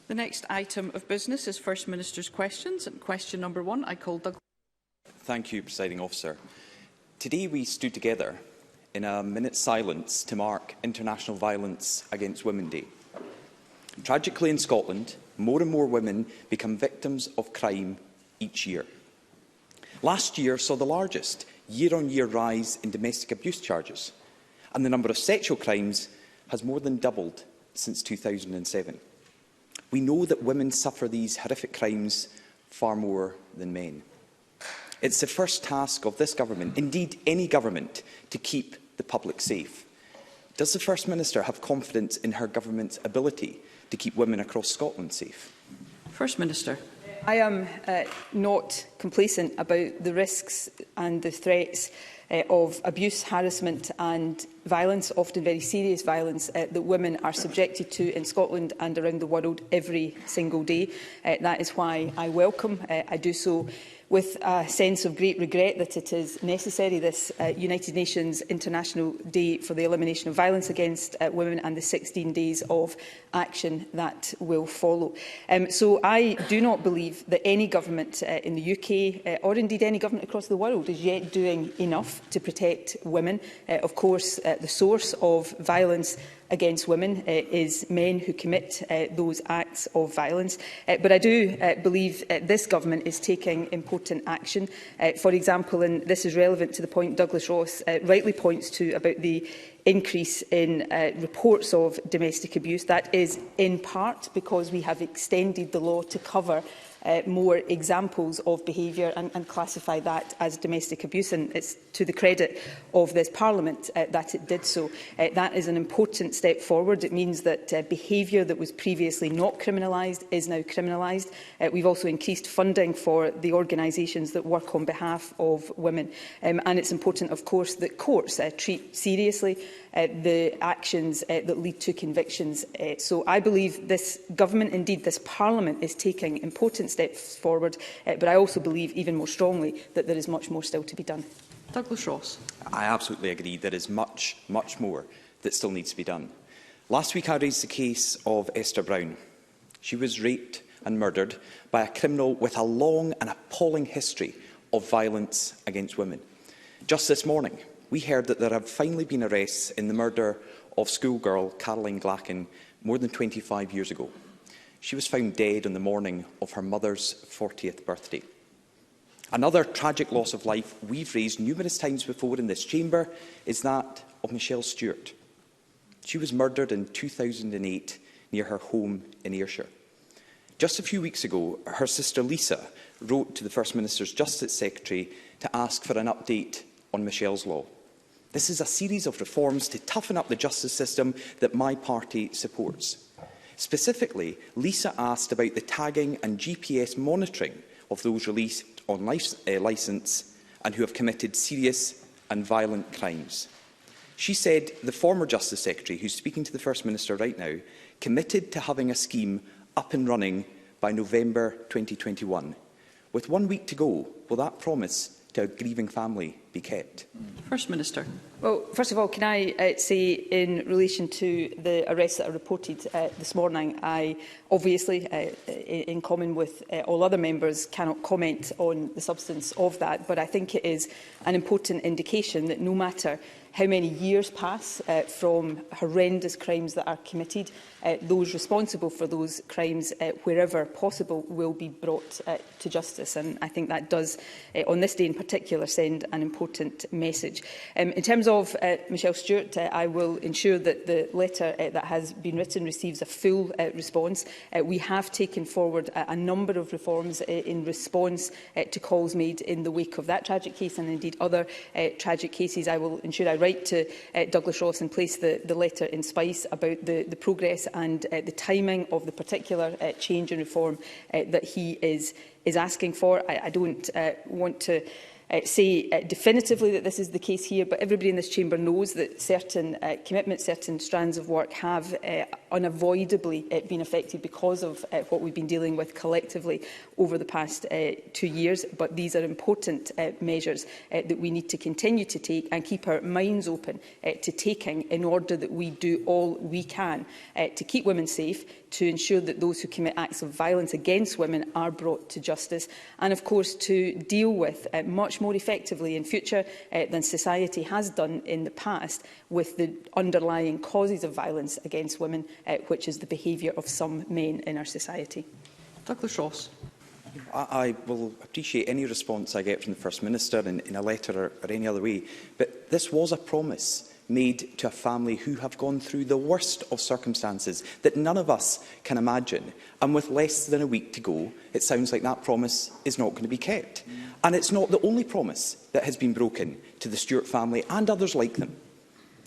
The next item of business is First Minister's questions. And question number 1, I call Douglas. Thank you, Presiding Officer. Today we stood together in a minute's silence to mark International Violence Against Women Day. Tragically in Scotland, more and more women become victims of crime each year. Last year saw the largest year-on-year rise in domestic abuse charges, and the number of sexual crimes has more than doubled since 2007. We know that women suffer these horrific crimes far more than men. It's the first task of this government, indeed any government, to keep the public safe. Does the First Minister have confidence in her government's ability to keep women across Scotland safe? First Minister. I am not complacent about the risks and the threats of abuse, harassment and violence, often very serious violence, that women are subjected to in Scotland and around the world every single day. That is why I welcome, I do so with a sense of great regret that it is necessary, this United Nations International Day for the Elimination of Violence Against Women and the 16 days of action that will follow. So I do not believe that any government in the UK, or indeed any government across the world, is yet doing enough to protect women. Of course, the source of violence against women is men who commit those acts of violence. But I do believe this government is taking important action. For example, and this is relevant to the point Douglas Ross rightly points to about the increase in reports of domestic abuse. That is in part because we have extended the law to cover more examples of behaviour and classify that as domestic abuse, and it's to the credit of this Parliament that it did so. That is an important step forward. It means that behaviour that was previously not criminalised is now criminalised. We've also increased funding for the organisations that work on behalf of women, and it's important, of course, that courts treat seriously the actions that lead to convictions. So I believe this government, indeed this Parliament, is taking important steps forward, but I also believe even more strongly that there is much more still to be done. Douglas Ross. I absolutely agree. There is much more that still needs to be done. Last week I raised the case of Esther Brown. She was raped and murdered by a criminal with a long and appalling history of violence against women. Just this morning, we heard that there have finally been arrests in the murder of schoolgirl Caroline Glacken more than 25 years ago. She was found dead on the morning of her mother's 40th birthday. Another tragic loss of life we've raised numerous times before in this chamber is that of Michelle Stewart. She was murdered in 2008 near her home in Ayrshire. Just a few weeks ago, her sister Lisa wrote to the First Minister's Justice Secretary to ask for an update on Michelle's law. This is a series of reforms to toughen up the justice system that my party supports. Specifically, Lisa asked about the tagging and GPS monitoring of those released on licence and who have committed serious and violent crimes. She said the former Justice Secretary, who's speaking to the First Minister right now, committed to having a scheme up and running by November 2021. With 1 week to go, will that promise to a grieving family be kept? First Minister. Well, first of all, can I say, in relation to the arrests that are reported this morning, I obviously, in common with all other members, cannot comment on the substance of that, but I think it is an important indication that no matter how many years pass from horrendous crimes that are committed, those responsible for those crimes, wherever possible, will be brought to justice. And I think that does, on this day in particular, send an important message. In terms of Michelle Stewart, I will ensure that the letter that has been written receives a full response. We have taken forward a number of reforms in response to calls made in the wake of that tragic case and indeed other tragic cases. I will ensure I write to Douglas Ross and place the letter in spice about the progress and the timing of the particular change and reform that he is asking for. I don't want to say definitively that this is the case here, but everybody in this chamber knows that certain commitments, certain strands of work have unavoidably been affected because of what we've been dealing with collectively over the past 2 years. But these are important measures that we need to continue to take and keep our minds open to taking in order that we do all we can to keep women safe, to ensure that those who commit acts of violence against women are brought to justice, and of course to deal with much more effectively in future than society has done in the past with the underlying causes of violence against women, which is the behaviour of some men in our society. Douglas Ross. I will appreciate any response I get from the First Minister in a letter or any other way, but this was a promise made to a family who have gone through the worst of circumstances that none of us can imagine. And with less than a week to go, it sounds like that promise is not going to be kept. And it's not the only promise that has been broken to the Stewart family and others like them.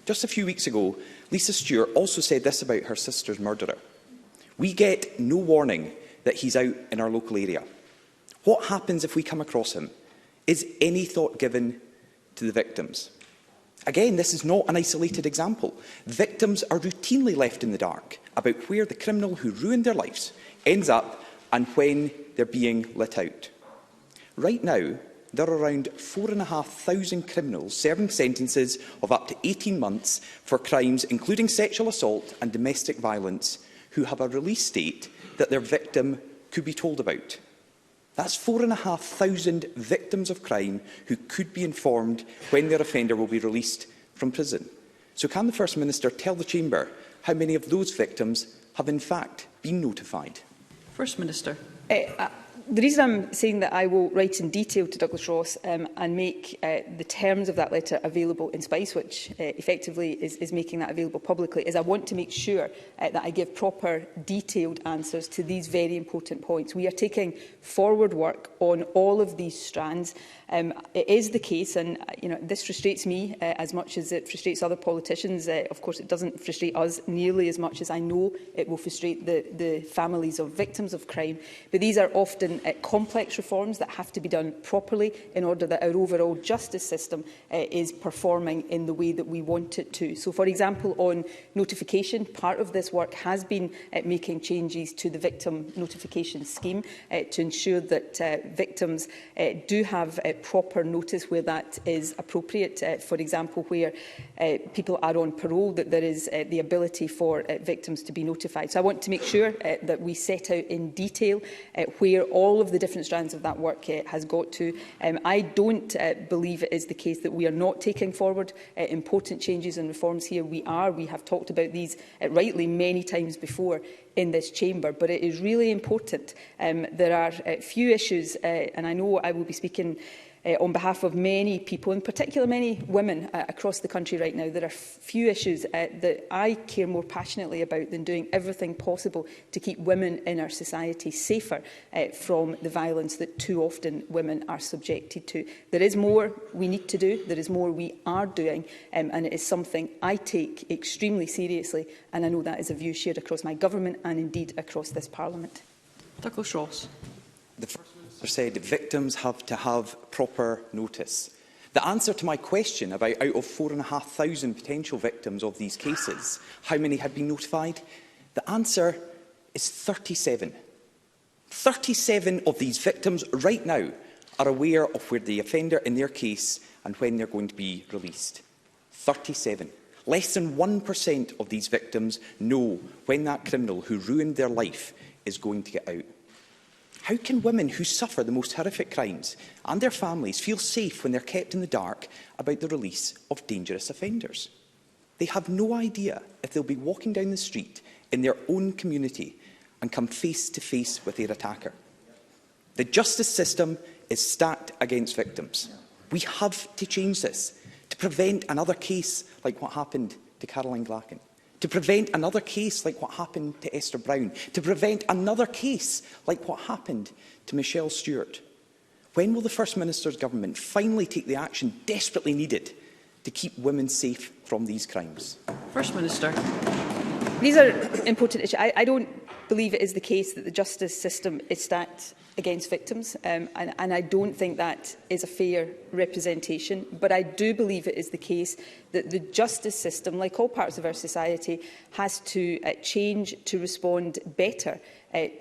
Just a few weeks ago, Lisa Stewart also said this about her sister's murderer: "We get no warning that he's out in our local area. What happens if we come across him? Is any thought given to the victims?" Again, this is not an isolated example. Victims are routinely left in the dark about where the criminal who ruined their lives ends up and when they're being let out. Right now, there are around 4,500 criminals serving sentences of up to 18 months for crimes including sexual assault and domestic violence who have a release date that their victim could be told about. That's 4,500 victims of crime who could be informed when their offender will be released from prison. So can the First Minister tell the Chamber how many of those victims have in fact been notified? First Minister. The reason I'm saying that I will write in detail to Douglas Ross and make the terms of that letter available in Spice, which effectively is making that available publicly, is I want to make sure that I give proper, detailed answers to these very important points. We are taking forward work on all of these strands. It is the case, and this frustrates me as much as it frustrates other politicians. Of course, it doesn't frustrate us nearly as much as I know it will frustrate the families of victims of crime. But these are often complex reforms that have to be done properly in order that our overall justice system is performing in the way that we want it to. So, for example, on notification, part of this work has been making changes to the victim notification scheme to ensure that victims do have proper notice where that is appropriate. For example, where people are on parole, that there is the ability for victims to be notified. So I want to make sure that we set out in detail where all of the different strands of that work has got to. I don't believe it is the case that we are not taking forward important changes and reforms here. We are. We have talked about these rightly many times before in this chamber, but it is really important. There are few issues, and I know I will be speaking on behalf of many people, in particular many women across the country right now. There are few issues that I care more passionately about than doing everything possible to keep women in our society safer from the violence that too often women are subjected to. There is more we need to do, there is more we are doing, and it is something I take extremely seriously, and I know that is a view shared across my government and indeed across this Parliament. Douglas Ross. The First Minister said victims have to have proper notice. The answer to my question about out of 4,500 potential victims of these cases, how many had been notified? The answer is 37. 37 of these victims right now are aware of where the offender in their case and when they're going to be released. 37. Less than 1% of these victims know when that criminal who ruined their life is going to get out. How can women who suffer the most horrific crimes and their families feel safe when they're kept in the dark about the release of dangerous offenders? They have no idea if they'll be walking down the street in their own community and come face to face with their attacker. The justice system is stacked against victims. We have to change this to prevent another case like what happened to Caroline Glacken, to prevent another case like what happened to Esther Brown, to prevent another case like what happened to Michelle Stewart. When will the First Minister's government finally take the action desperately needed to keep women safe from these crimes? First Minister. These are important issues. I don't believe it is the case that the justice system is stacked against victims, and I don't think that is a fair representation. But I do believe it is the case that the justice system, like all parts of our society, has to change to respond better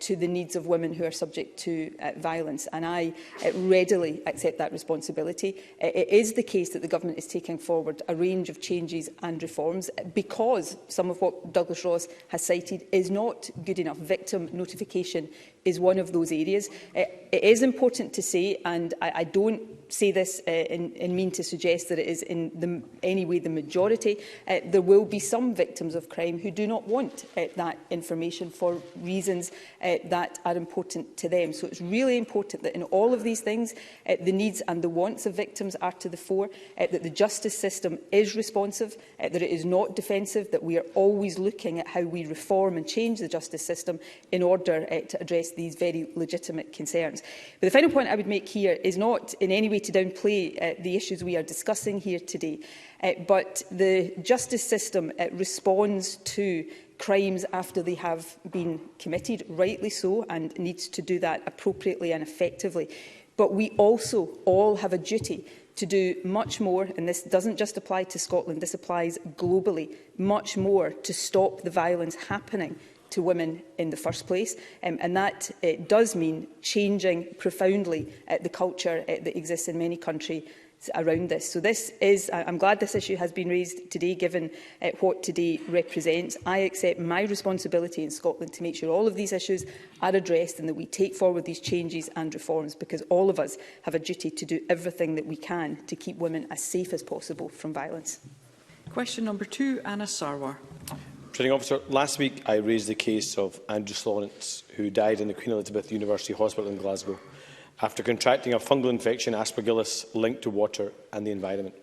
to the needs of women who are subject to violence, and I readily accept that responsibility. It is the case that the Government is taking forward a range of changes and reforms because some of what Douglas Ross has cited is not good enough. Victim notification is one of those areas. It is important to say, and I don't say this in mean to suggest that it is in any way the majority, there will be some victims of crime who do not want that information for reasons that are important to them. So it's really important that in all of these things, the needs and the wants of victims are to the fore, that the justice system is responsive, that it is not defensive, that we are always looking at how we reform and change the justice system in order to address these very legitimate concerns. But the final point I would make here is not in any way to downplay the issues we are discussing here today, but the justice system responds to crimes after they have been committed, rightly so, and needs to do that appropriately and effectively. But we also all have a duty to do much more, and this doesn't just apply to Scotland, this applies globally, much more to stop the violence happening to women in the first place, and that does mean changing profoundly the culture that exists in many countries around this. So this is, I'm glad this issue has been raised today, given what today represents. I accept my responsibility in Scotland to make sure all of these issues are addressed and that we take forward these changes and reforms, because all of us have a duty to do everything that we can to keep women as safe as possible from violence. Question number 2, Anna Sarwar. Presiding Officer, last week I raised the case of Andrew Lawrence, who died in the Queen Elizabeth University Hospital in Glasgow after contracting a fungal infection, aspergillus, linked to water and the environment.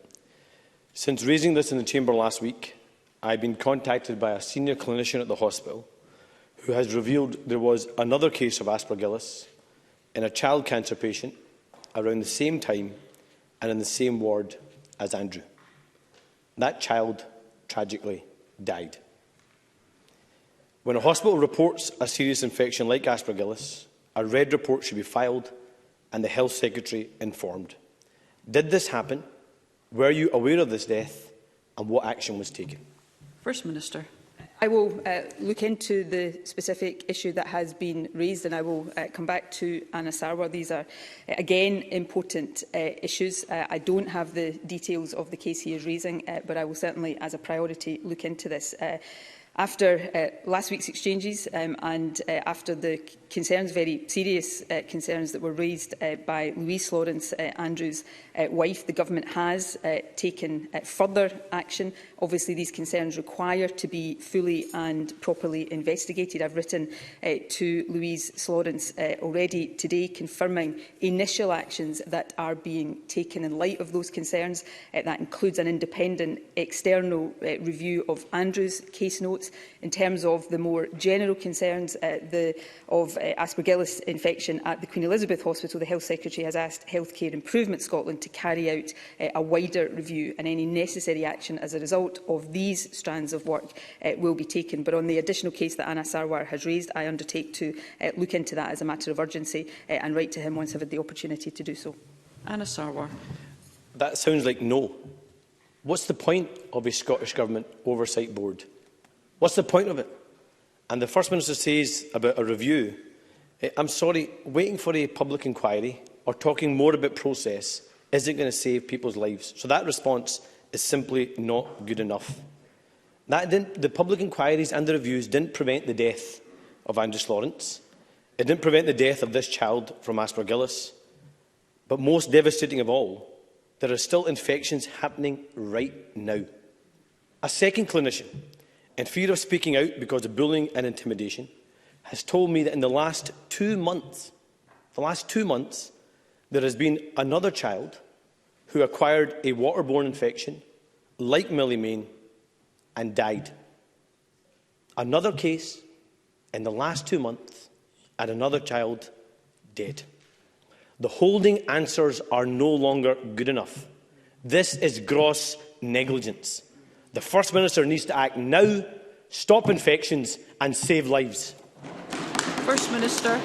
Since raising this in the Chamber last week, I have been contacted by a senior clinician at the hospital who has revealed there was another case of aspergillus in a child cancer patient around the same time and in the same ward as Andrew. That child tragically died. When a hospital reports a serious infection like aspergillus, a red report should be filed and the Health Secretary informed. Did this happen? Were you aware of this death? And what action was taken? First Minister. I will look into the specific issue that has been raised, and I will come back to Anna Sarwar. These are, again, important issues. I don't have the details of the case he is raising, but I will certainly, as a priority, look into this. After last week's exchanges and after the concerns, very serious concerns that were raised by Louise Lawrence, Andrew's wife, the Government has taken further action. Obviously, these concerns require to be fully and properly investigated. I've written to Louise Lawrence already today, confirming initial actions that are being taken in light of those concerns. That includes an independent external review of Andrew's case notes. In terms of the more general concerns of aspergillus infection at the Queen Elizabeth Hospital, the Health Secretary has asked Healthcare Improvement Scotland to carry out a wider review, and any necessary action as a result of these strands of work will be taken. But on the additional case that Anna Sarwar has raised, I undertake to look into that as a matter of urgency and write to him once I've had the opportunity to do so. Anna Sarwar. That sounds like no. What's the point of a Scottish Government Oversight Board? What's the point of it? And the First Minister says about a review. I'm sorry, waiting for a public inquiry or talking more about process isn't going to save people's lives. So that response is simply not good enough. The public inquiries and the reviews didn't prevent the death of Andrew Lawrence. It didn't prevent the death of this child from aspergillus. But most devastating of all, there are still infections happening right now. A second clinician, in fear of speaking out because of bullying and intimidation, has told me that in the last 2 months, there has been another child who acquired a waterborne infection, like Millie Mayne, and died. Another case in the last 2 months, and another child dead. The holding answers are no longer good enough. This is gross negligence. The First Minister needs to act now, stop infections and save lives. First Minister.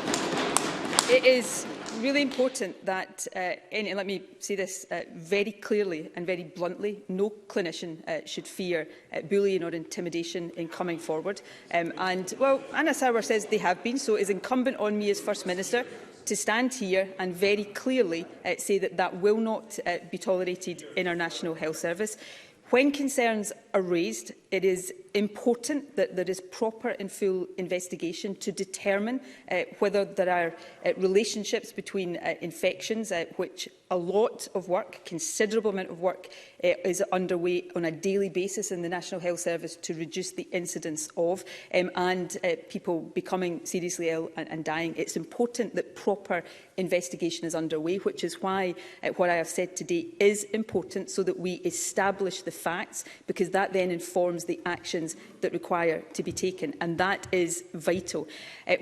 It is really important that, and let me say this very clearly and very bluntly, no clinician should fear bullying or intimidation in coming forward. Well, Anna Sarwar says they have been, so it is incumbent on me as First Minister to stand here and very clearly say that that will not be tolerated in our National Health Service. When concerns are raised, it is important that there is proper and full investigation to determine whether there are relationships between infections, which a lot of work, considerable amount of work, is underway on a daily basis in the National Health Service to reduce the incidence of, and people becoming seriously ill and dying. It's important that proper investigation is underway, which is why what I have said today is important, so that we establish the facts, because that then informs the actions that require to be taken, and that is vital.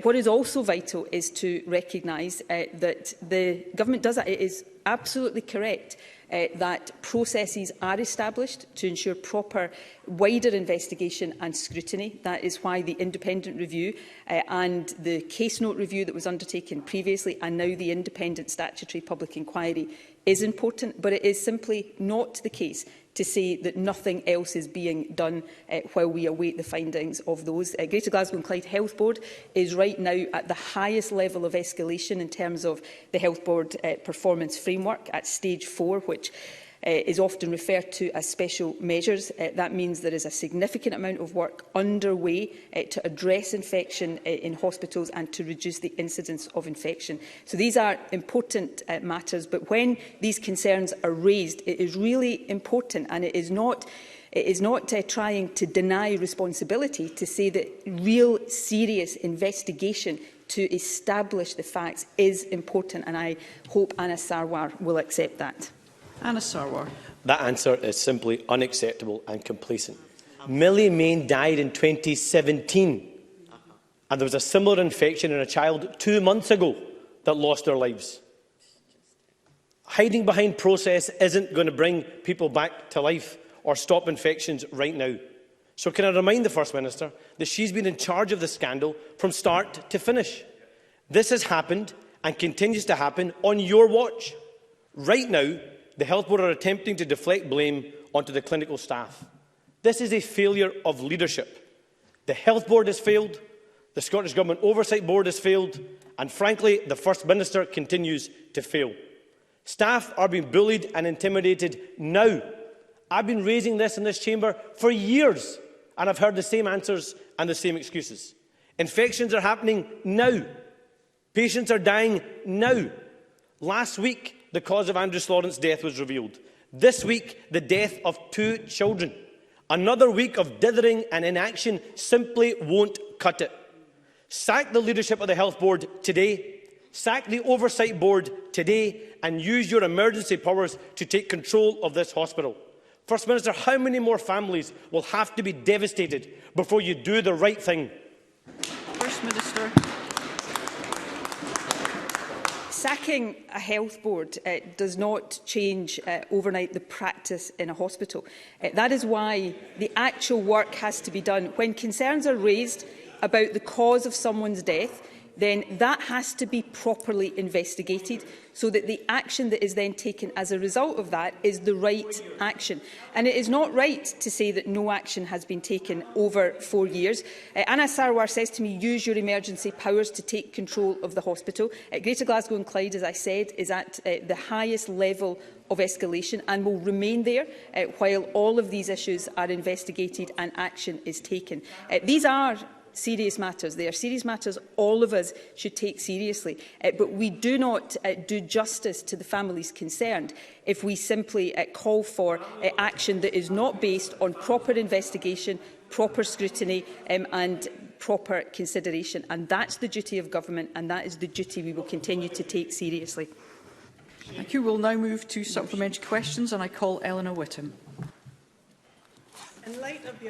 What is also vital is to recognise that the government does that. It is absolutely correct that processes are established to ensure proper, wider investigation and scrutiny. That is why the independent review and the case note review that was undertaken previously, and now the independent statutory public inquiry, is important. But it is simply not the case to say that nothing else is being done while we await the findings of those. Greater Glasgow and Clyde Health Board is right now at the highest level of escalation in terms of the Health Board performance framework at stage 4, which is often referred to as special measures. That means there is a significant amount of work underway to address infection in hospitals and to reduce the incidence of infection. So these are important matters, but when these concerns are raised, it is really important, and it is not trying to deny responsibility to say that real serious investigation to establish the facts is important, and I hope Anna Sarwar will accept that. Anna Sarwar. That answer is simply unacceptable and complacent. Millie Main died in 2017, and there was a similar infection in a child 2 months ago that lost their lives. Hiding behind process isn't going to bring people back to life or stop infections right now. So can I remind the First Minister that she's been in charge of the scandal from start to finish. This has happened and continues to happen on your watch. Right now, the Health Board are attempting to deflect blame onto the clinical staff. This is a failure of leadership. The Health Board has failed, the Scottish Government Oversight Board has failed, and frankly, the First Minister continues to fail. Staff are being bullied and intimidated now. I've been raising this in this chamber for years, and I've heard the same answers and the same excuses. Infections are happening now. Patients are dying now. Last week, the cause of Andrew Slaughter's death was revealed. This week, the death of 2 children. Another week of dithering and inaction simply won't cut it. Sack the leadership of the Health Board today. Sack the Oversight Board today, and use your emergency powers to take control of this hospital. First Minister, how many more families will have to be devastated before you do the right thing? First Minister. Sacking a health board does not change overnight the practice in a hospital. That is why the actual work has to be done. When concerns are raised about the cause of someone's death, then that has to be properly investigated so that the action that is then taken as a result of that is the right action. And it is not right to say that no action has been taken over 4 years. Anna Sarwar says to me, use your emergency powers to take control of the hospital. Greater Glasgow and Clyde, as I said, is at the highest level of escalation and will remain there while all of these issues are investigated and action is taken. These are serious matters. They are serious matters all of us should take seriously. But we do not do justice to the families concerned if we simply call for action that is not based on proper investigation, proper scrutiny and proper consideration. And that's the duty of government, and that is the duty we will continue to take seriously. Thank you. We'll now move to supplementary questions, and I call Eleanor Whittam. In light of the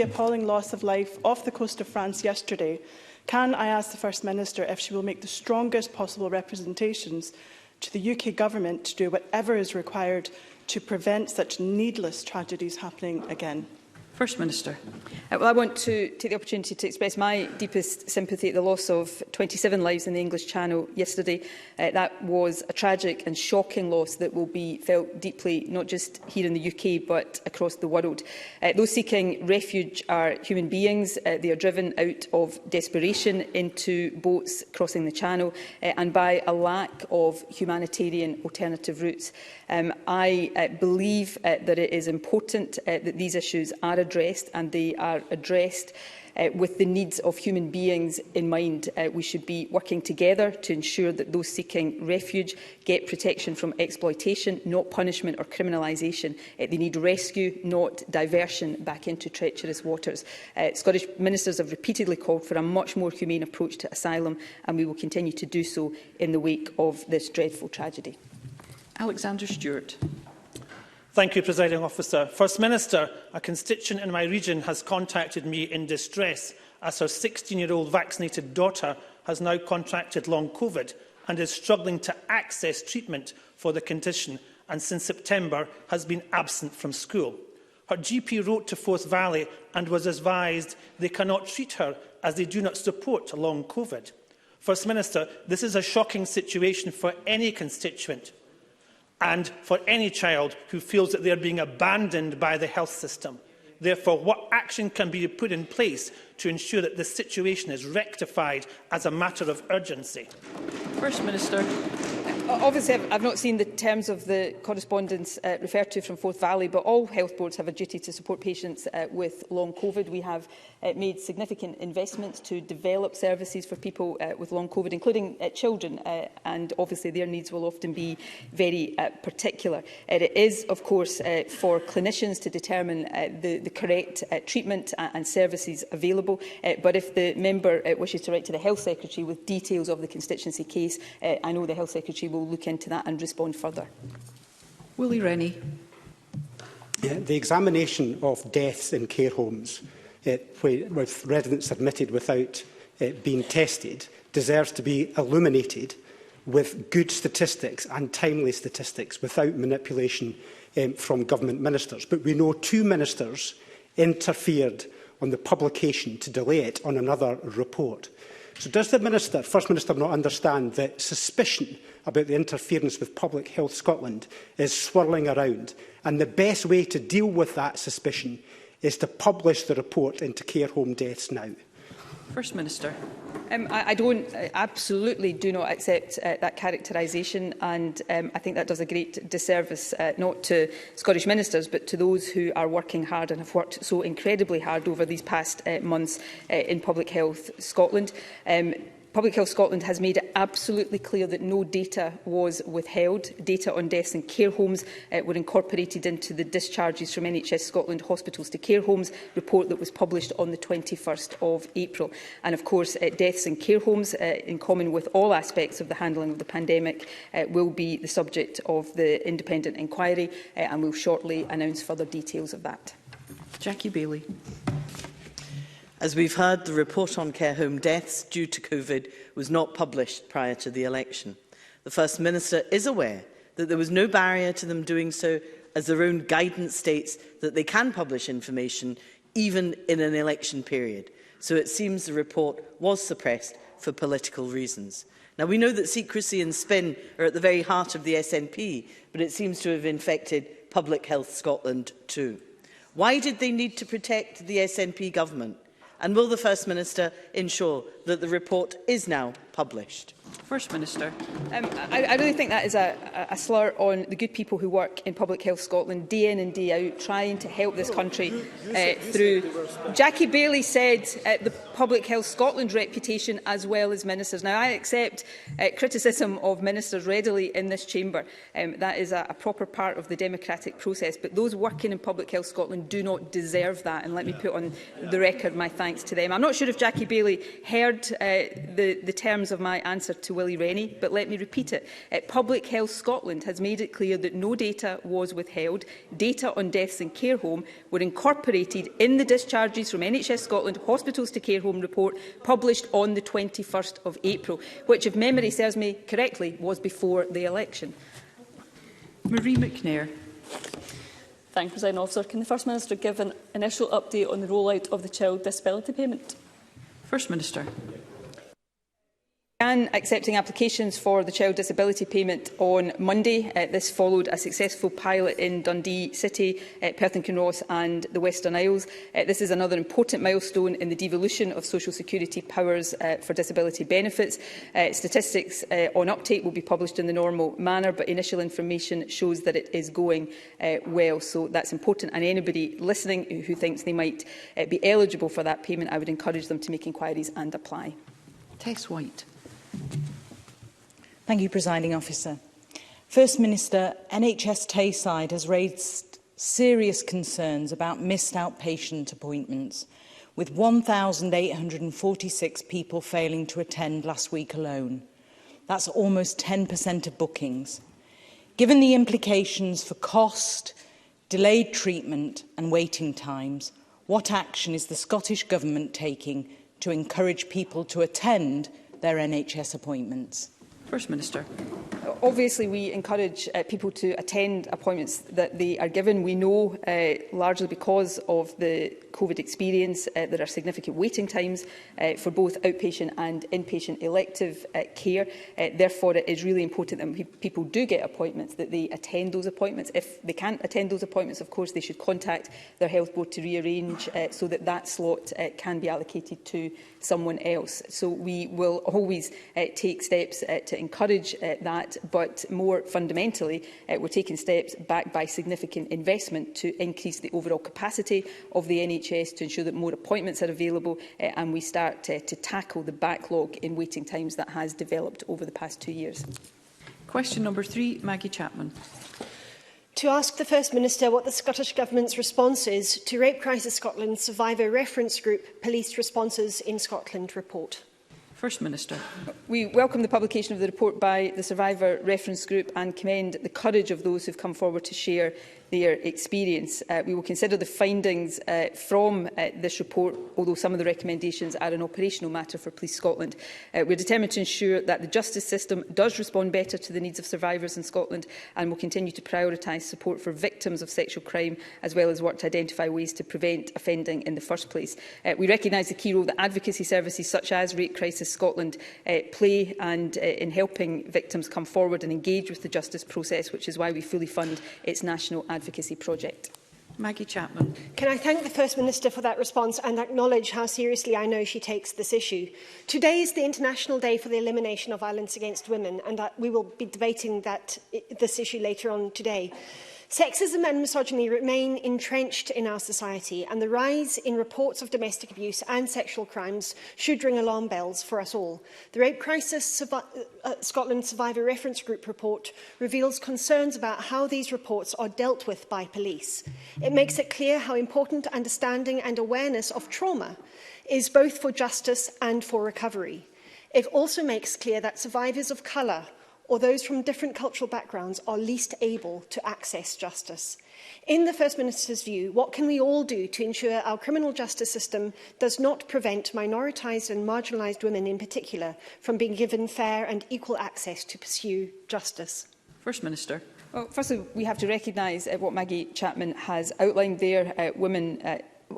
appalling loss of life off the coast of France yesterday, can I ask the First Minister if she will make the strongest possible representations to the UK Government to do whatever is required to prevent such needless tragedies happening again? First Minister. Well, I want to take the opportunity to express my deepest sympathy at the loss of 27 lives in the English Channel yesterday. That was a tragic and shocking loss that will be felt deeply, not just here in the UK, but across the world. Those seeking refuge are human beings. They are driven out of desperation into boats crossing the Channel and by a lack of humanitarian alternative routes. I believe that it is important that these issues are addressed, and they are addressed with the needs of human beings in mind. We should be working together to ensure that those seeking refuge get protection from exploitation, not punishment or criminalisation. They need rescue, not diversion back into treacherous waters. Scottish ministers have repeatedly called for a much more humane approach to asylum, and we will continue to do so in the wake of this dreadful tragedy. Alexander Stewart. Thank you, Presiding Officer. First Minister, a constituent in my region has contacted me in distress as her 16-year-old vaccinated daughter has now contracted long COVID and is struggling to access treatment for the condition, and since September has been absent from school. Her GP wrote to Forth Valley and was advised they cannot treat her as they do not support long COVID. First Minister, this is a shocking situation for any constituent and for any child who feels that they are being abandoned by the health system. Therefore, what action can be put in place to ensure that this situation is rectified as a matter of urgency? First Minister. Obviously, I've not seen the terms of the correspondence referred to from Forth Valley, but all health boards have a duty to support patients with long COVID. We have made significant investments to develop services for people with long COVID, including children, and obviously their needs will often be very particular. It is, of course, for clinicians to determine the correct treatment and services available, but if the member wishes to write to the Health Secretary with details of the constituency case, I know the Health Secretary will look into that and respond further. Willie Rennie. The examination of deaths in care homes with residents admitted without being tested deserves to be illuminated with good statistics and timely statistics without manipulation from government ministers. But we know 2 ministers interfered on the publication to delay it on another report. So does the First Minister not understand that suspicion about the interference with Public Health Scotland is swirling around, and the best way to deal with that suspicion is to publish the report into care home deaths now? First Minister. I absolutely do not accept that characterisation, and I think that does a great disservice not to Scottish ministers but to those who are working hard and have worked so incredibly hard over these past months in Public Health Scotland. Public Health Scotland has made it absolutely clear that no data was withheld. Data on deaths in care homes were incorporated into the Discharges from NHS Scotland Hospitals to Care Homes report that was published on the 21st of April. And of course, deaths in care homes, in common with all aspects of the handling of the pandemic, will be the subject of the independent inquiry, and we'll shortly announce further details of that. Jackie Baillie. As we've heard, the report on care home deaths due to COVID was not published prior to the election. The First Minister is aware that there was no barrier to them doing so, as their own guidance states that they can publish information even in an election period. So it seems the report was suppressed for political reasons. Now, we know that secrecy and spin are at the very heart of the SNP, but it seems to have infected Public Health Scotland too. Why did they need to protect the SNP government? And will the First Minister ensure that the report is now published? First Minister. I really think that is a slur on the good people who work in Public Health Scotland day in and day out, trying to help this country through. Jackie Baillie said the Public Health Scotland reputation as well as ministers. Now, I accept criticism of ministers readily in this chamber. That is a proper part of the democratic process. But those working in Public Health Scotland do not deserve that. And let me put on the record my thanks to them. I'm not sure if Jackie Baillie heard the terms of my answer to Willie Rennie, but let me repeat it. Public Health Scotland has made it clear that no data was withheld. Data on deaths in care home were incorporated in the Discharges from NHS Scotland Hospitals to Care Home report published on the 21st of April, which, if memory serves me correctly, was before the election. Marie McNair. Thank you, President Officer. Can the First Minister give an initial update on the rollout of the Child Disability Payment? First Minister. Began accepting applications for the Child Disability Payment on Monday. This followed a successful pilot in Dundee City, Perth and Kinross and the Western Isles. This is another important milestone in the devolution of social security powers for disability benefits. Statistics on uptake will be published in the normal manner, but initial information shows that it is going well. So that's important, and anybody listening who thinks they might be eligible for that payment, I would encourage them to make inquiries and apply. Tess White. Thank you, Presiding Officer. First Minister, NHS Tayside has raised serious concerns about missed outpatient appointments, with 1,846 people failing to attend last week alone. That's almost 10% of bookings. Given the implications for cost, delayed treatment and waiting times, what action is the Scottish Government taking to encourage people to attend their NHS appointments? First Minister. Obviously, we encourage people to attend appointments that they are given. We know, largely because of the COVID experience, there are significant waiting times for both outpatient and inpatient elective care. Therefore, it is really important that when people do get appointments, that they attend those appointments. If they can't attend those appointments, of course, they should contact their health board to rearrange so that that slot can be allocated to someone else. So we will always take steps to encourage that, but more fundamentally, we're taking steps backed by significant investment to increase the overall capacity of the NHS to ensure that more appointments are available and we start to tackle the backlog in waiting times that has developed over the past 2 years. Question number 3, Maggie Chapman. To ask the First Minister what the Scottish Government's response is to Rape Crisis Scotland Survivor Reference Group Police Responses in Scotland report. First Minister. We welcome the publication of the report by the Survivor Reference Group and commend the courage of those who have come forward to share their experience. We will consider the findings from this report, although some of the recommendations are an operational matter for Police Scotland. We are determined to ensure that the justice system does respond better to the needs of survivors in Scotland and will continue to prioritise support for victims of sexual crime, as well as work to identify ways to prevent offending in the first place. We recognise the key role that advocacy services such as Rape Crisis Scotland play and in helping victims come forward and engage with the justice process, which is why we fully fund its national advocacy project. Maggie Chapman. Can I thank the First Minister for that response and acknowledge how seriously I know she takes this issue. Today is the International Day for the Elimination of Violence Against Women, and we will be debating this issue later on today. Sexism and misogyny remain entrenched in our society, and the rise in reports of domestic abuse and sexual crimes should ring alarm bells for us all. The Rape Crisis Scotland Survivor Reference Group report reveals concerns about how these reports are dealt with by police. It makes it clear how important understanding and awareness of trauma is both for justice and for recovery. It also makes clear that survivors of colour or those from different cultural backgrounds are least able to access justice. In the First Minister's view, what can we all do to ensure our criminal justice system does not prevent minoritised and marginalised women in particular from being given fair and equal access to pursue justice? First Minister. Well, firstly, we have to recognise what Maggie Chapman has outlined there.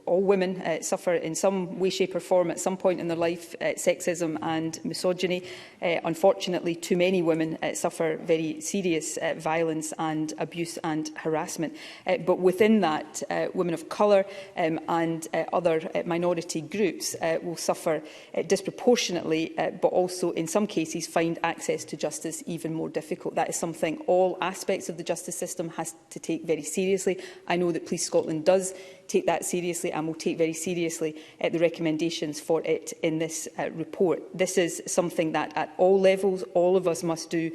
All women suffer in some way, shape or form at some point in their life sexism and misogyny. Unfortunately, too many women suffer very serious violence and abuse and harassment. But within that, women of colour and other minority groups will suffer disproportionately, but also in some cases find access to justice even more difficult. That is something all aspects of the justice system has to take very seriously. I know that Police Scotland does take that seriously and will take very seriously the recommendations for it in this report. This is something that at all levels all of us must do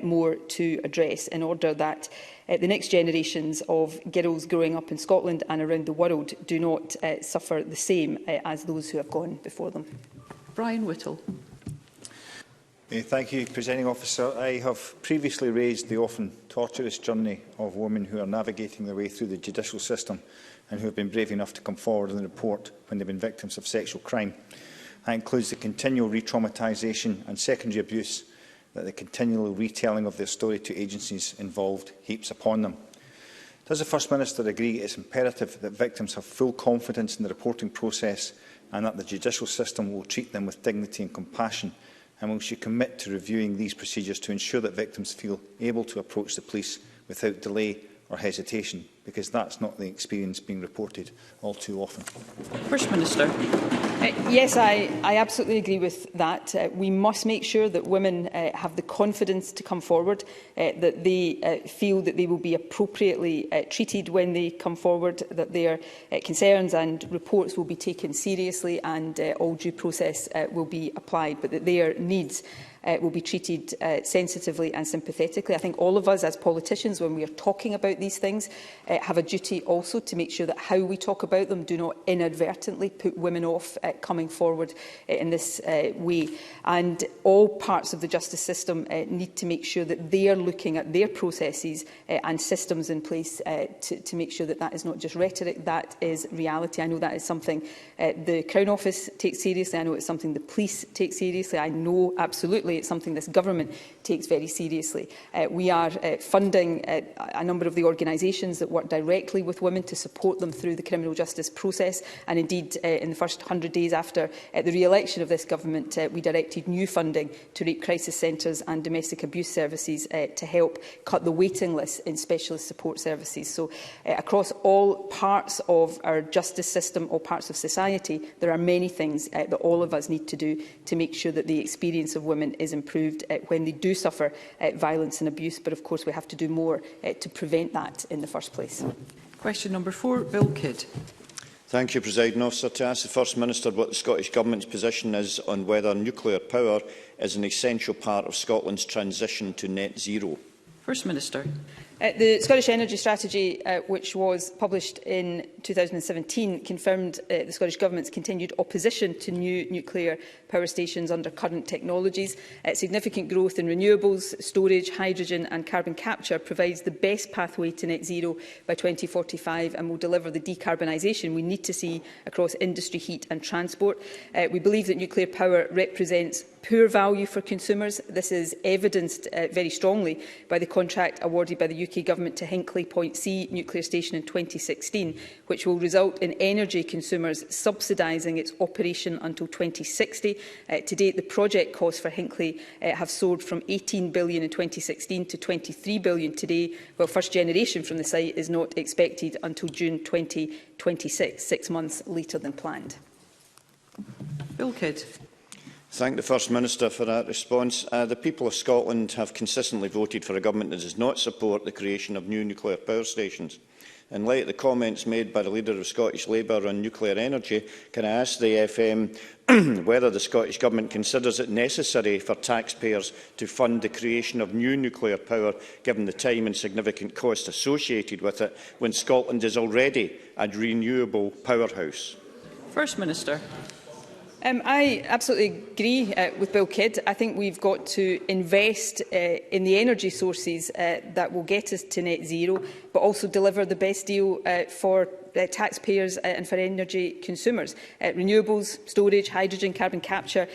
more to address in order that the next generations of girls growing up in Scotland and around the world do not suffer the same as those who have gone before them. Brian Whittle. Thank you, Presiding Officer. I have previously raised the often torturous journey of women who are navigating their way through the judicial system and who have been brave enough to come forward in the report when they've been victims of sexual crime. That includes the continual re-traumatisation and secondary abuse that the continual retelling of their story to agencies involved heaps upon them. Does the First Minister agree it is imperative that victims have full confidence in the reporting process and that the judicial system will treat them with dignity and compassion? And will she commit to reviewing these procedures to ensure that victims feel able to approach the police without delay or hesitation? Because that's not the experience being reported all too often. First Minister. Yes, I absolutely agree with that. We must make sure that women have the confidence to come forward, that they feel that they will be appropriately treated when they come forward, that their concerns and reports will be taken seriously and all due process will be applied, but that their needs will be treated sensitively and sympathetically. I think all of us as politicians, when we are talking about these things, have a duty also to make sure that how we talk about them do not inadvertently put women off coming forward in this way. And all parts of the justice system need to make sure that they are looking at their processes and systems in place to make sure that that is not just rhetoric, that is reality. I know that is something the Crown Office takes seriously. I know it's something the police take seriously. I know absolutely it's something this government takes very seriously. We are funding a number of the organisations that work directly with women to support them through the criminal justice process. And indeed, in the first 100 days after the re-election of this government, we directed new funding to rape crisis centres and domestic abuse services to help cut the waiting list in specialist support services. So across all parts of our justice system, all parts of society, there are many things that all of us need to do to make sure that the experience of women is improved when they do suffer violence and abuse. But of course we have to do more to prevent that in the first place. Question number 4, Bill Kidd. Thank you, Presiding Officer. To ask the First Minister what the Scottish Government's position is on whether nuclear power is an essential part of Scotland's transition to net zero. First Minister. The Scottish Energy Strategy, which was published in 2017, confirmed the Scottish Government's continued opposition to new nuclear power stations under current technologies. Significant growth in renewables, storage, hydrogen and carbon capture provides the best pathway to net zero by 2045 and will deliver the decarbonisation we need to see across industry, heat and transport. We believe that nuclear power represents poor value for consumers. This is evidenced very strongly by the contract awarded by the UK Government to Hinkley Point C nuclear station in 2016, which will result in energy consumers subsidising its operation until 2060. To date, the project costs for Hinkley have soared from £18 billion in 2016 to £23 billion today, while first generation from the site is not expected until June 2026, 6 months later than planned. Bill Kidd. Thank the First Minister for that response. The people of Scotland have consistently voted for a government that does not support the creation of new nuclear power stations. In light of the comments made by the Leader of Scottish Labour on nuclear energy, can I ask the FM whether the Scottish Government considers it necessary for taxpayers to fund the creation of new nuclear power, given the time and significant cost associated with it, when Scotland is already a renewable powerhouse? First Minister. I absolutely agree with Bill Kidd. I think we've got to invest in the energy sources that will get us to net zero, but also deliver the best deal for taxpayers and for energy consumers. Renewables, storage, hydrogen, carbon capture,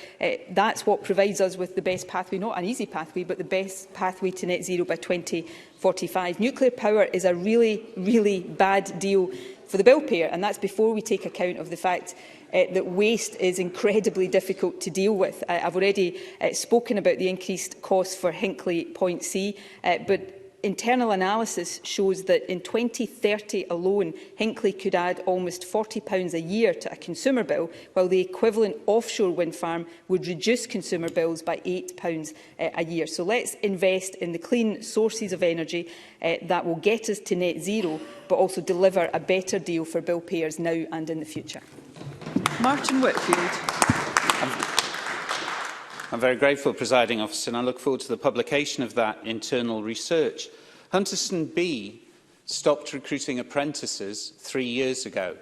that's what provides us with the best pathway, not an easy pathway, but the best pathway to net zero by 2045. Nuclear power is a really, really bad deal for the bill payer, and that's before we take account of the fact that waste is incredibly difficult to deal with. I've already spoken about the increased cost for Hinkley Point C, but internal analysis shows that in 2030 alone, Hinkley could add almost £40 a year to a consumer bill, while the equivalent offshore wind farm would reduce consumer bills by £8 a year. So let's invest in the clean sources of energy that will get us to net zero, but also deliver a better deal for bill payers now and in the future. Martin Whitfield. I'm very grateful, Presiding Officer, and I look forward to the publication of that internal research. Hunterston B stopped recruiting apprentices 3 years ago.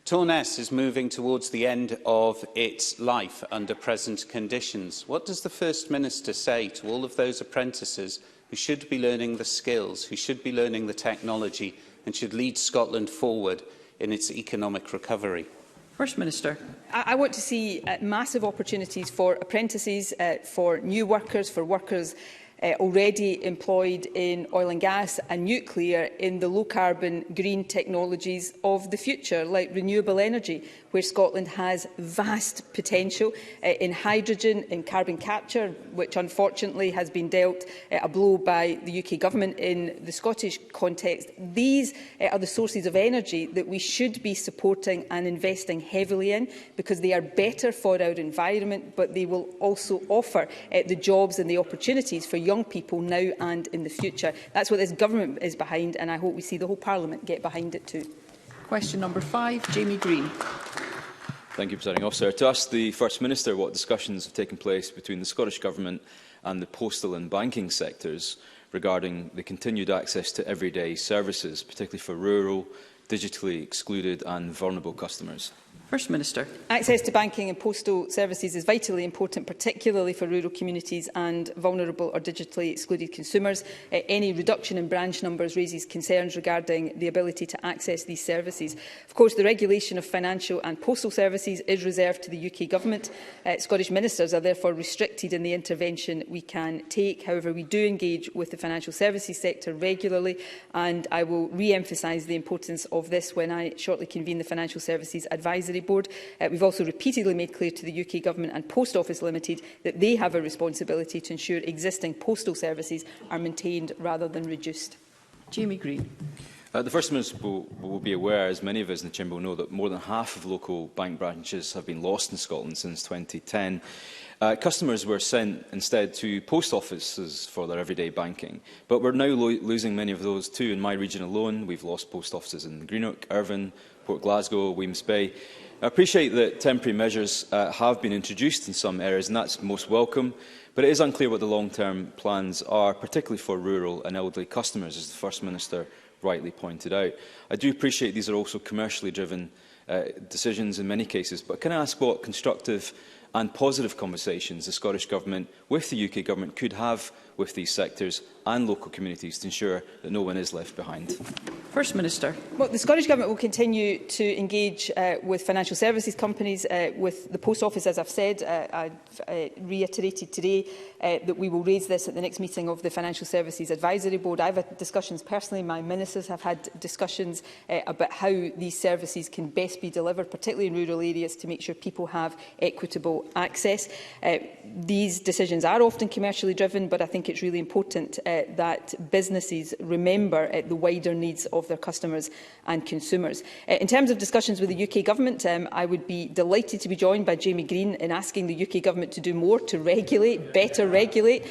Torness is moving towards the end of its life under present conditions. What does the First Minister say to all of those apprentices who should be learning the skills, who should be learning the technology, and should lead Scotland forward in its economic recovery? First Minister. I want to see massive opportunities for apprentices, for new workers, for workers already employed in oil and gas and nuclear in the low-carbon green technologies of the future, like renewable energy, where Scotland has vast potential in hydrogen, in carbon capture, which unfortunately has been dealt a blow by the UK Government in the Scottish context. These are the sources of energy that we should be supporting and investing heavily in, because they are better for our environment, but they will also offer the jobs and the opportunities for young people now and in the future. That's what this Government is behind, and I hope we see the whole Parliament get behind it too. Question number 5, Jamie Green. Thank you, Presiding Officer. To ask the First Minister what discussions have taken place between the Scottish Government and the postal and banking sectors regarding the continued access to everyday services, particularly for rural, digitally excluded and vulnerable customers. First Minister. Access to banking and postal services is vitally important, particularly for rural communities and vulnerable or digitally excluded consumers. Any reduction in branch numbers raises concerns regarding the ability to access these services. Of course, the regulation of financial and postal services is reserved to the UK Government. Scottish ministers are therefore restricted in the intervention we can take. However, we do engage with the financial services sector regularly, and I will re-emphasise the importance of this when I shortly convene the Financial Services Advisory Board. We've also repeatedly made clear to the UK Government and Post Office Limited that they have a responsibility to ensure existing postal services are maintained rather than reduced. Jamie Green. The First Minister will be aware, as many of us in the Chamber will know, that more than half of local bank branches have been lost in Scotland since 2010. Customers were sent instead to post offices for their everyday banking, but we're now losing many of those too. In my region alone, we've lost post offices in Greenock, Irvine, Port Glasgow, Wemyss Bay. I appreciate that temporary measures have been introduced in some areas, and that's most welcome, but it is unclear what the long-term plans are, particularly for rural and elderly customers, as the First Minister rightly pointed out. I do appreciate these are also commercially driven decisions in many cases, but can I ask what constructive and positive conversations the Scottish Government with the UK Government could have with these sectors and local communities to ensure that no one is left behind? First Minister. Well, the Scottish Government will continue to engage with financial services companies, with the Post Office, as I've said. I've reiterated today that we will raise this at the next meeting of the Financial Services Advisory Board. I've had discussions personally, my ministers have had discussions about how these services can best be delivered, particularly in rural areas, to make sure people have equitable access. These decisions are often commercially driven, but I think it's really important that businesses remember the wider needs of their customers and consumers. In terms of discussions with the UK Government, I would be delighted to be joined by Jamie Green in asking the UK Government to do more to better regulate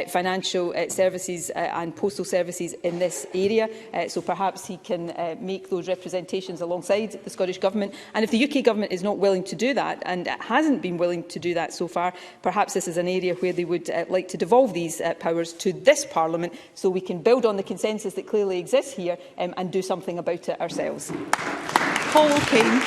financial services and postal services in this area. So perhaps he can make those representations alongside the Scottish Government. And if the UK Government is not willing to do that, and hasn't been willing to do that so far, perhaps this is an area where they would like to devolve these powers to this Parliament, so we can build on the consensus that clearly exists here and do something about it ourselves. Paul Kane.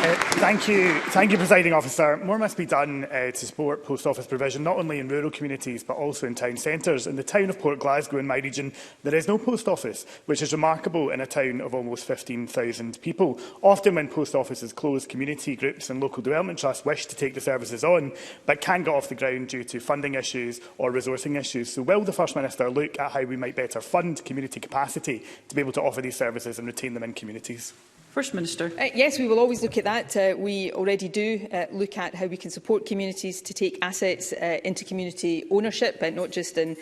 Thank you, Presiding Officer. More must be done to support post office provision, not only in rural communities but also in town centres. In the town of Port Glasgow, in my region, there is no post office, which is remarkable in a town of almost 15,000 people. Often when post offices close, community groups and local development trusts wish to take the services on, but can't get off the ground due to funding issues or resourcing issues. So will the First Minister look at how we might better fund community capacity to be able to offer these services and retain them in communities? First Minister. Yes, we will always look at that. We already do look at how we can support communities to take assets into community ownership, not just in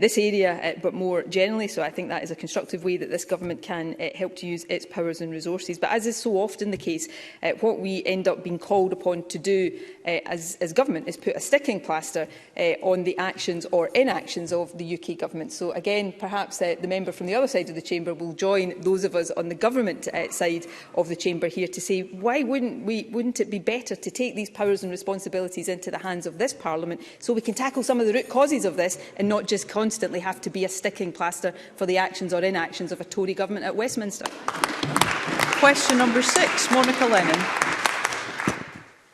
this area, but more generally. So I think that is a constructive way that this Government can help to use its powers and resources. But as is so often the case, what we end up being called upon to do as Government is put a sticking plaster on the actions or inactions of the UK Government. So again, perhaps the member from the other side of the chamber will join those of us on the Government side of the chamber here to say, why wouldn't it be better to take these powers and responsibilities into the hands of this Parliament so we can tackle some of the root causes of this and not just constantly have to be a sticking plaster for the actions or inactions of a Tory Government at Westminster? Question number 6, Monica Lennon.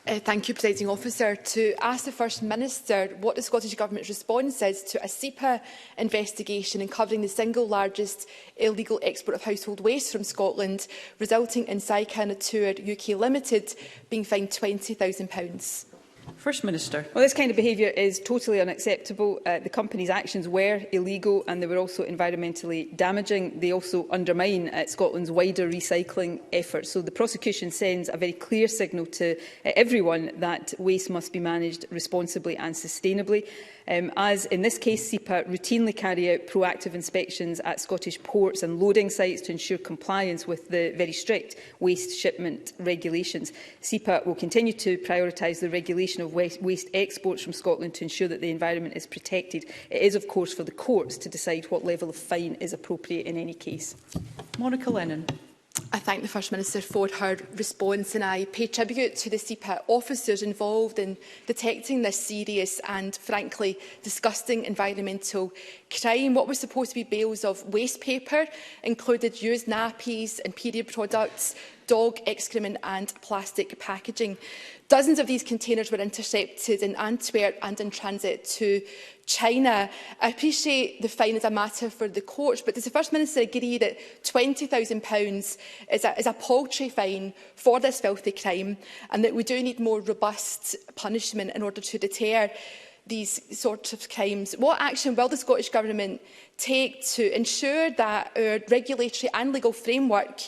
Thank you, Presiding Officer. To ask the First Minister what the Scottish Government's response is to a SEPA investigation uncovering the single largest illegal export of household waste from Scotland, resulting in Syca Natur UK Limited being fined £20,000. First Minister. Well, this kind of behaviour is totally unacceptable. The company's actions were illegal and they were also environmentally damaging. They also undermine Scotland's wider recycling efforts. So the prosecution sends a very clear signal to everyone that waste must be managed responsibly and sustainably. As in this case, SEPA routinely carry out proactive inspections at Scottish ports and loading sites to ensure compliance with the very strict waste shipment regulations. SEPA will continue to prioritise the regulation of waste exports from Scotland to ensure that the environment is protected. It is, of course, for the courts to decide what level of fine is appropriate in any case. Monica Lennon. I thank the First Minister for her response, and I pay tribute to the SEPA officers involved in detecting this serious and, frankly, disgusting environmental crime. What was supposed to be bales of waste paper included used nappies and period products, dog excrement and plastic packaging. Dozens of these containers were intercepted in Antwerp and in transit to China. I appreciate the fine is a matter for the courts, but does the First Minister agree that £20,000 is a paltry fine for this filthy crime, and that we do need more robust punishment in order to deter these sorts of crimes? What action will the Scottish Government take to ensure that our regulatory and legal framework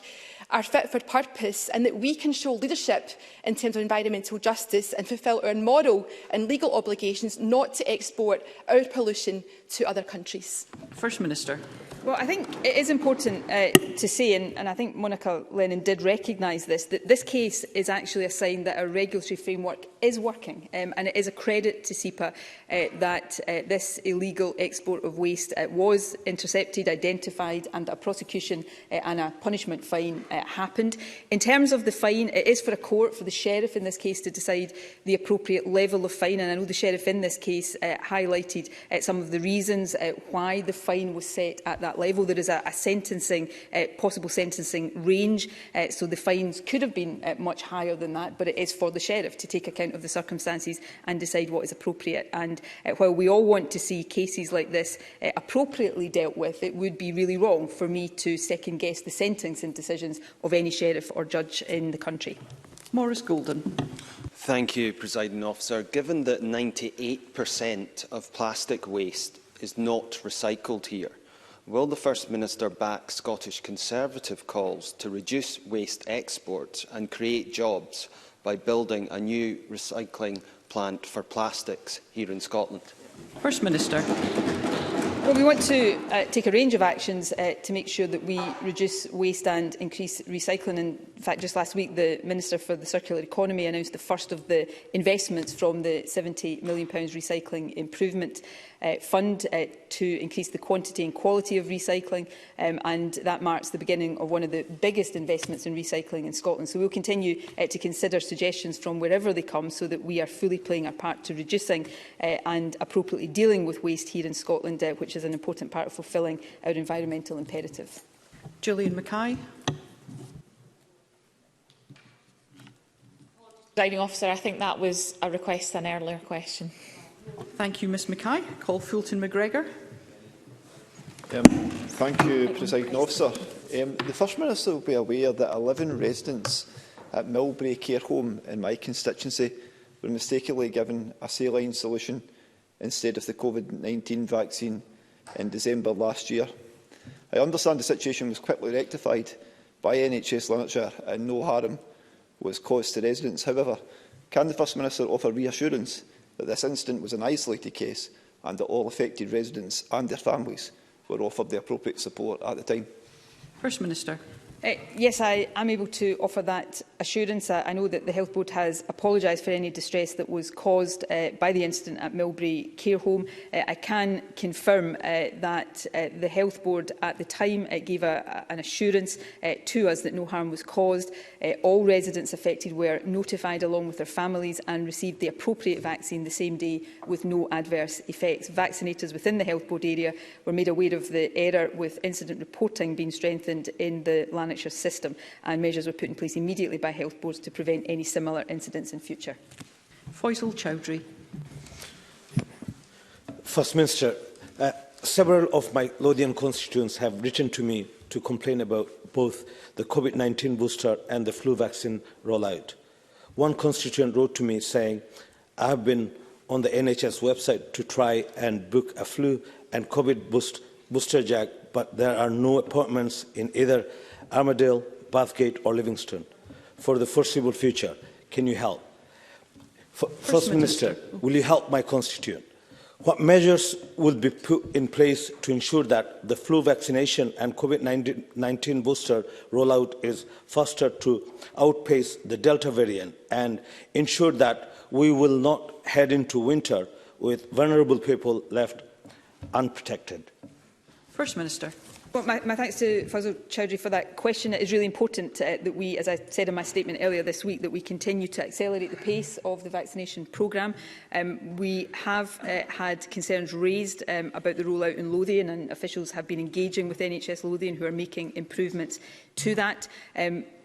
are fit for purpose, and that we can show leadership in terms of environmental justice and fulfil our moral and legal obligations not to export our pollution to other countries? First Minister. Well, I think it is important to say, and I think Monica Lennon did recognise this, that this case is actually a sign that our regulatory framework is working, and it is a credit to SEPA that this illegal export of waste was intercepted, identified, and a prosecution and a punishment fine happened. In terms of the fine, it is for a court, for the sheriff in this case, to decide the appropriate level of fine, and I know the sheriff in this case highlighted some of the reasons why the fine was set at that level. There is a possible sentencing range, so the fines could have been much higher than that, but it is for the sheriff to take account of the circumstances and decide what is appropriate. And while we all want to see cases like this appropriately dealt with, it would be really wrong for me to second-guess the sentencing decisions of any sheriff or judge in the country. Maurice Golden. Thank you, Presiding Officer. Given that 98% of plastic waste is not recycled here, will the First Minister back Scottish Conservative calls to reduce waste exports and create jobs by building a new recycling plant for plastics here in Scotland? First Minister. Well, we want to take a range of actions to make sure that we reduce waste and increase recycling. In fact, just last week, the Minister for the Circular Economy announced the first of the investments from the £70 million Recycling Improvement Fund to increase the quantity and quality of recycling, and that marks the beginning of one of the biggest investments in recycling in Scotland. So we will continue to consider suggestions from wherever they come so that we are fully playing our part to reducing and appropriately dealing with waste here in Scotland, which is an important part of fulfilling our environmental imperative. Gillian Mackay. Presiding Officer, I think that was a request to an earlier question. Thank you, Ms Mackay. Call Fulton McGregor. Thank you, Presiding Officer. The First Minister will be aware that 11 residents at Millbrae Care Home in my constituency were mistakenly given a saline solution instead of the COVID-19 vaccine in December last year. I understand the situation was quickly rectified by NHS Lanarkshire and no harm was caused to residents. However, can the First Minister offer reassurance that this incident was an isolated case and that all affected residents and their families were offered the appropriate support at the time? First Minister. Yes, I am able to offer that assurance. I know that the Health Board has apologised for any distress that was caused by the incident at Millbrae Care Home. I can confirm that the Health Board at the time gave an assurance to us that no harm was caused. All residents affected were notified along with their families and received the appropriate vaccine the same day with no adverse effects. Vaccinators within the Health Board area were made aware of the error, with incident reporting being strengthened in the Lanarkshire system, and measures were put in place immediately by health boards to prevent any similar incidents in future. Faisal Chowdhury. First Minister, several of my Lothian constituents have written to me to complain about both the COVID-19 booster and the flu vaccine rollout. One constituent wrote to me saying, I have been on the NHS website to try and book a flu and COVID booster jab, but there are no appointments in either Armadale, Bathgate or Livingston for the foreseeable future. Can you help? First Minister, will you help my constituent? What measures will be put in place to ensure that the flu vaccination and COVID-19 booster rollout is faster to outpace the Delta variant and ensure that we will not head into winter with vulnerable people left unprotected? First Minister. Well, my thanks to Fazil Chowdhury for that question. It is really important that we, as I said in my statement earlier this week, that we continue to accelerate the pace of the vaccination programme. We have had concerns raised about the rollout in Lothian, and officials have been engaging with NHS Lothian, who are making improvements to that.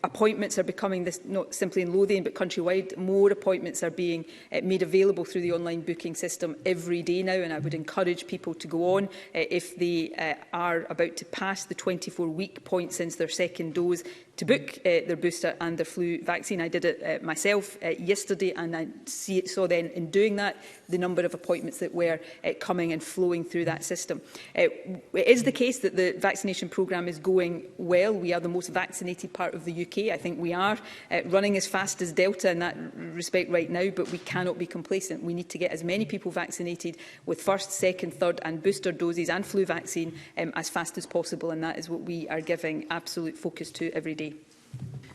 Appointments are becoming, not simply in Lothian but countrywide, more appointments are being made available through the online booking system every day now, and I would encourage people to go on if they are about to pass the 24-week point since their second dose to book their booster and their flu vaccine. I did it myself yesterday, and I saw then in doing that the number of appointments that were coming and flowing through that system. It is the case that the vaccination programme is going well. We are the most vaccinated part of the UK. I think we are running as fast as Delta in that respect right now, but we cannot be complacent. We need to get as many people vaccinated with first, second, third and booster doses and flu vaccine as fast as possible, and that is what we are giving absolute focus to every day.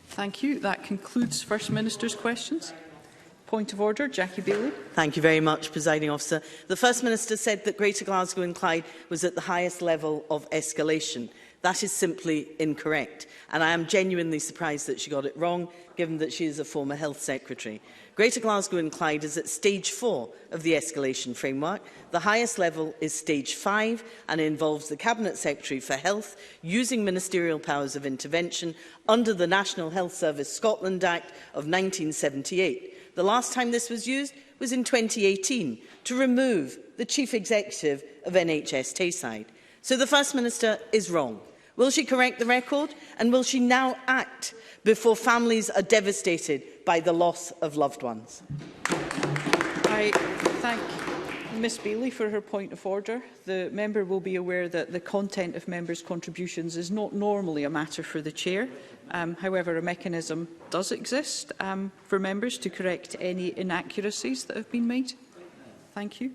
Thank you. That concludes First Minister's questions. Point of order, Jackie Bailey. Thank you very much, Presiding Officer. The First Minister said that Greater Glasgow and Clyde was at the highest level of escalation. That is simply incorrect, and I am genuinely surprised that she got it wrong, given that she is a former Health Secretary. Greater Glasgow and Clyde is at stage 4 of the escalation framework. The highest level is stage 5 and involves the Cabinet Secretary for Health using ministerial powers of intervention under the National Health Service Scotland Act of 1978. The last time this was used was in 2018 to remove the Chief Executive of NHS Tayside. So the First Minister is wrong. Will she correct the record, and will she now act before families are devastated by the loss of loved ones? I thank Ms Bailey for her point of order. The member will be aware that the content of members' contributions is not normally a matter for the Chair. However, a mechanism does exist for members to correct any inaccuracies that have been made. Thank you.